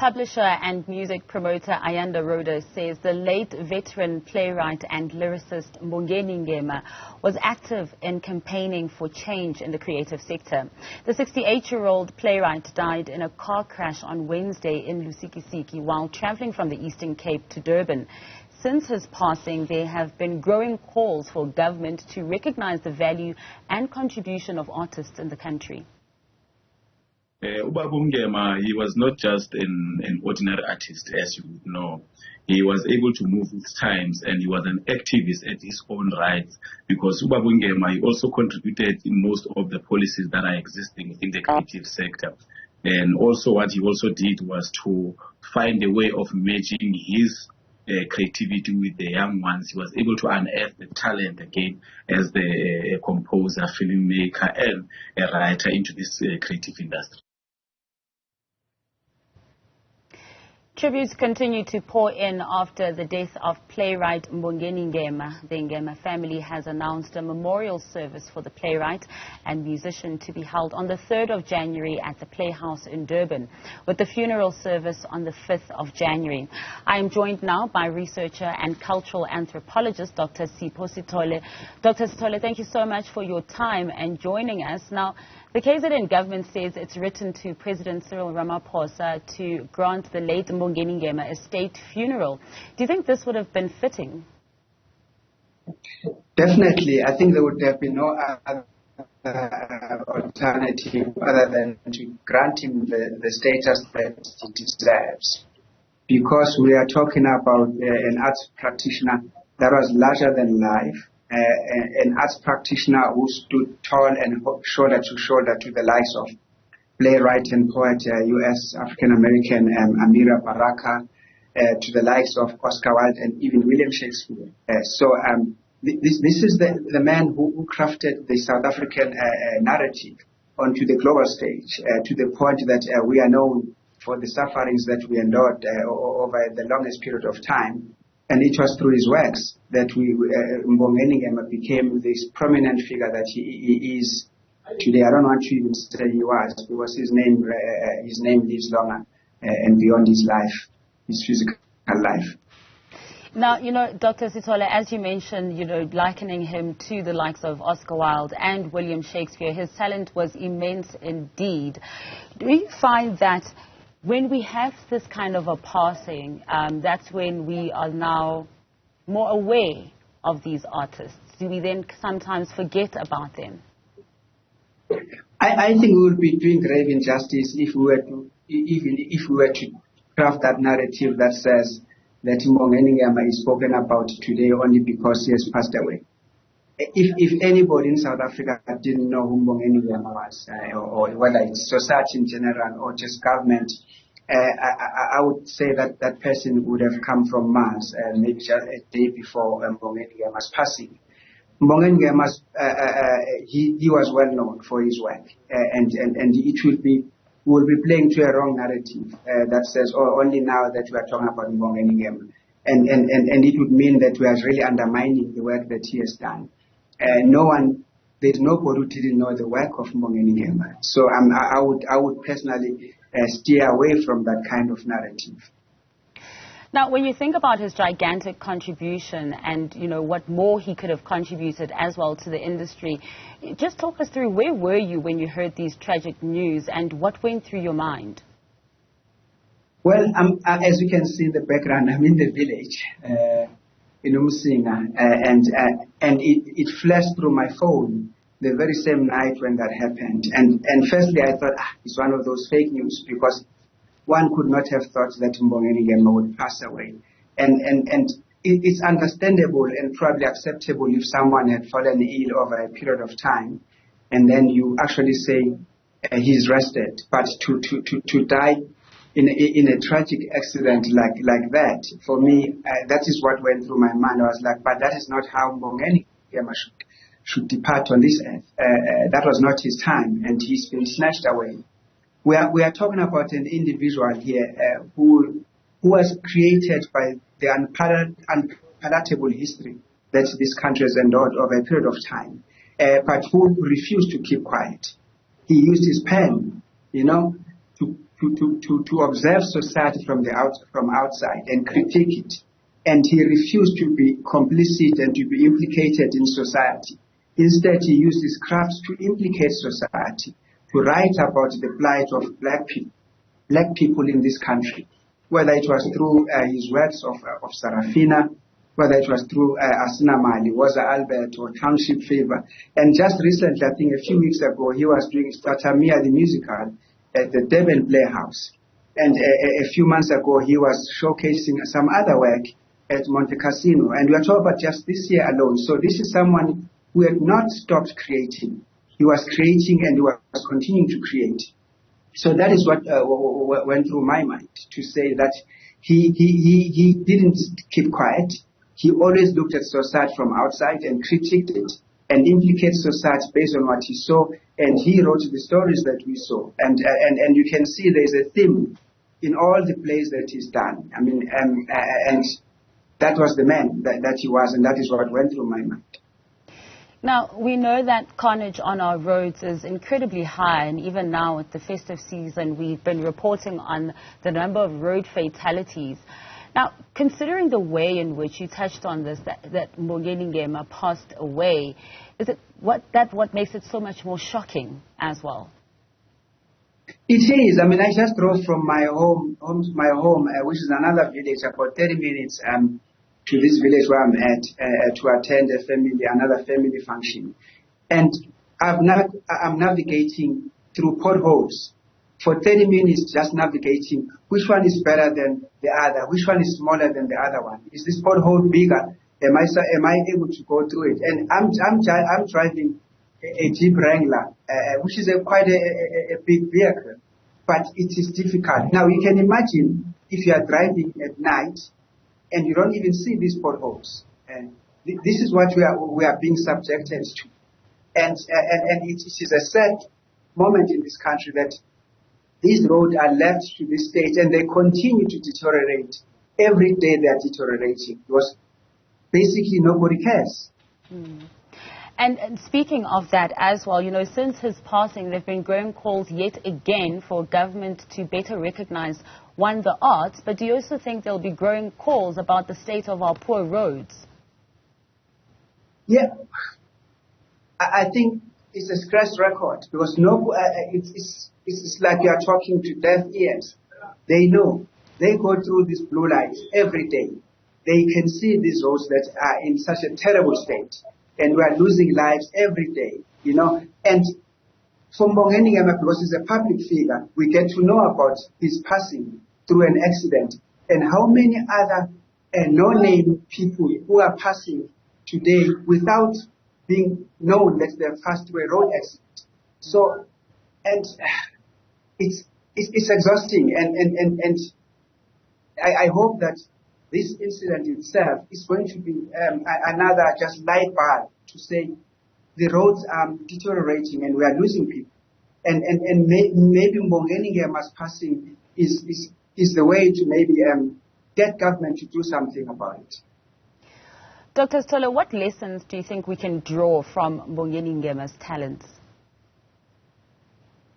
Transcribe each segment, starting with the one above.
Publisher and music promoter Ayanda Roda says the late veteran playwright and lyricist Mbongeni Ngema was active in campaigning for change in the creative sector. The 68-year-old playwright died in a car crash on Wednesday in Lusikisiki while traveling from the Eastern Cape to Durban. Since his passing, there have been growing calls for government to recognize the value and contribution of artists in the country. Ngema, he was not just an ordinary artist, as you would know. He was able to move with times, and he was an activist at his own rights, because Ngema, he also contributed in most of the policies that are existing in the creative sector. And also what he also did was to find a way of merging his creativity with the young ones. He was able to unearth the talent again as the composer, filmmaker, and a writer into this creative industry. Tributes continue to pour in after the death of playwright Mbongeni Ngema. The Ngema family has announced a memorial service for the playwright and musician to be held on the 3rd of January at the Playhouse in Durban, with the funeral service on the 5th of January. I am joined now by researcher and cultural anthropologist Dr. Sipho Sithole. Dr. Sithole, thank you so much for your time and joining us. Now, the KZN government says it's written to President Cyril Ramaphosa to grant the late Mbongeni Ngema a state funeral. Do you think this would have been fitting? Definitely. I think there would have been no other alternative other than to grant him the status that he deserves. Because we are talking about an arts practitioner that was larger than life. An arts practitioner who stood tall and shoulder to shoulder to the likes of playwright and poet, U.S. African-American Amira Baraka, to the likes of Oscar Wilde and even William Shakespeare. This is the man who crafted the South African narrative onto the global stage, to the point that we are known for the sufferings that we endured over the longest period of time. And it was through his works that Mbongeni Ngema became this prominent figure that he is today. I don't want to even say he was, because his name lives longer and beyond his life, his physical life. Now, Dr. Sithole, as you mentioned, likening him to the likes of Oscar Wilde and William Shakespeare, his talent was immense indeed. Do you find that when we have this kind of a passing, that's when we are now more aware of these artists? Do we then sometimes forget about them? I think we would be doing grave injustice if we were to craft that narrative that says that Mbongeni Ngema is spoken about today only because he has passed away. If anybody in South Africa didn't know who Mbongeni Ngema was, or whether it's society in general or just government, I would say that person would have come from Mars, maybe just a day before Mbongeni Ngema's passing. Mbongeni Ngema, he was well known for his work, and we'll be playing to a wrong narrative that says, only now that we are talking about Mbongeni Ngema, and it would mean that we are really undermining the work that he has done. There's nobody who didn't know the work of Mbongeni Ngema. So I would personally steer away from that kind of narrative. Now, when you think about his gigantic contribution and, what more he could have contributed as well to the industry, just talk us through, where were you when you heard these tragic news and what went through your mind? Well, as you can see in the background, I'm in the village in Umsinga, and it flashed through my phone the very same night when that happened. And firstly, I thought it's one of those fake news, because one could not have thought that Mbongeni Ngema would pass away. And it's understandable and probably acceptable if someone had fallen ill over a period of time, and then you actually say he's rested. But to die in a tragic accident like that, for me, that is what went through my mind. I was like, but that is not how Mbongeni Ngema should depart on this earth. That was not his time, and he's been snatched away. We are talking about an individual here who was created by the unpalatable history that this country has endured over a period of time, but who refused to keep quiet. He used his pen, to to observe society from outside and critique it. And he refused to be complicit and to be implicated in society. Instead, he used his craft to implicate society, to write about the plight of black people in this country, whether it was through his works of Sarafina, whether it was through Asina Mali, Waza Albert, or Township Fever. And just recently, I think a few weeks ago, he was doing Statamia the musical at the Durban Playhouse. And a few months ago, he was showcasing some other work at Monte Cassino. And we are talking about just this year alone. So this is someone who had not stopped creating. He was creating and he was continuing to create. So that is what went through my mind, to say that he didn't keep quiet. He always looked at society from outside and critiqued it and implicated society based on what he saw. And he wrote the stories that we saw. And you can see there's a theme in all the plays that he's done. I mean, and that was the man that he was, and that is what went through my mind. Now, we know that carnage on our roads is incredibly high, and even now at the festive season, we've been reporting on the number of road fatalities. Now, considering the way in which you touched on this, that Mbongeni Ngema passed away, is it what makes it so much more shocking as well? It is. I mean, I just drove from my home, which is another village, about 30 minutes to this village where I'm at to attend another family function. And I'm navigating through potholes for 30 minutes, just navigating which one is better than the other, which one is smaller than the other one. Is this pothole bigger? Am I able to go through it? And I'm driving a Jeep Wrangler, which is quite a big vehicle, but it is difficult. Now you can imagine if you are driving at night and you don't even see these potholes. This is what we are being subjected to. And it is a sad moment in this country that these roads are left to this state and they continue to deteriorate. Every day they are deteriorating because basically nobody cares. Mm. And speaking of that as well, you know, since his passing, there have been growing calls yet again for government to better recognize, one, the arts, but do you also think there will be growing calls about the state of our poor roads? Yeah, I think it's a scratched record because it's like you are talking to deaf ears. They know. They go through these blue lights every day. They can see these roads that are in such a terrible state. And we are losing lives every day, you know. And from Mbongeni Ngema, because he's a public figure, we get to know about his passing through an accident. And how many other no-name people who are passing today without being known that they have passed through a road accident. So, and it's exhausting. And I hope that this incident itself is going to be another just light bulb to say the roads are deteriorating and we are losing people. And maybe Mbongeni Ngema's passing is the way to maybe get government to do something about it. Dr. Sithole, what lessons do you think we can draw from Mbongeni Ngema's talents?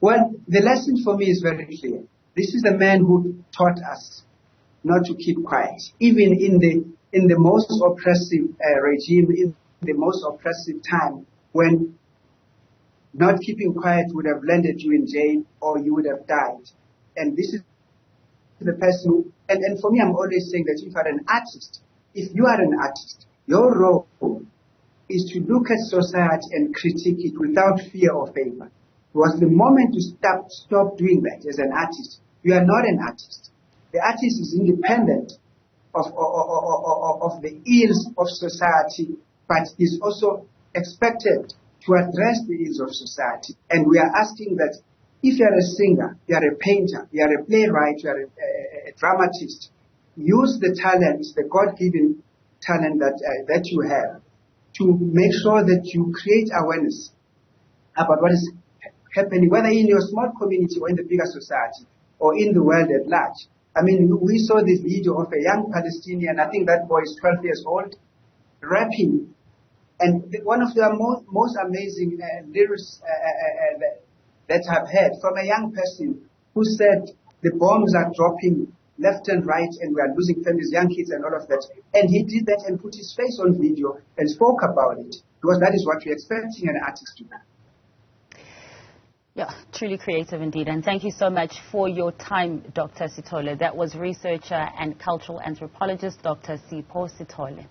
Well, the lesson for me is very clear. This is the man who taught us not to keep quiet, even in the most oppressive regime, in the most oppressive time, when not keeping quiet would have landed you in jail or you would have died. And this is the person who, and for me, I'm always saying that if you are an artist, your role is to look at society and critique it without fear or favor. Because the moment you stop doing that as an artist, you are not an artist. The artist is independent of the ills of society, but is also expected to address the ills of society. And we are asking that if you are a singer, you are a painter, you are a playwright, you are a dramatist, use the talent, the God-given talent that you have to make sure that you create awareness about what is happening, whether in your small community or in the bigger society or in the world at large. I mean, we saw this video of a young Palestinian, I think that boy is 12 years old, rapping. And one of the most amazing lyrics that I've heard from a young person who said, The bombs are dropping left and right, and we are losing families, young kids, and all of that. And he did that and put his face on video and spoke about it, because that is what we're expecting an artist to do. Yeah, truly creative indeed. And thank you so much for your time, Dr. Sithole. That was researcher and cultural anthropologist, Dr. Sipho Sithole.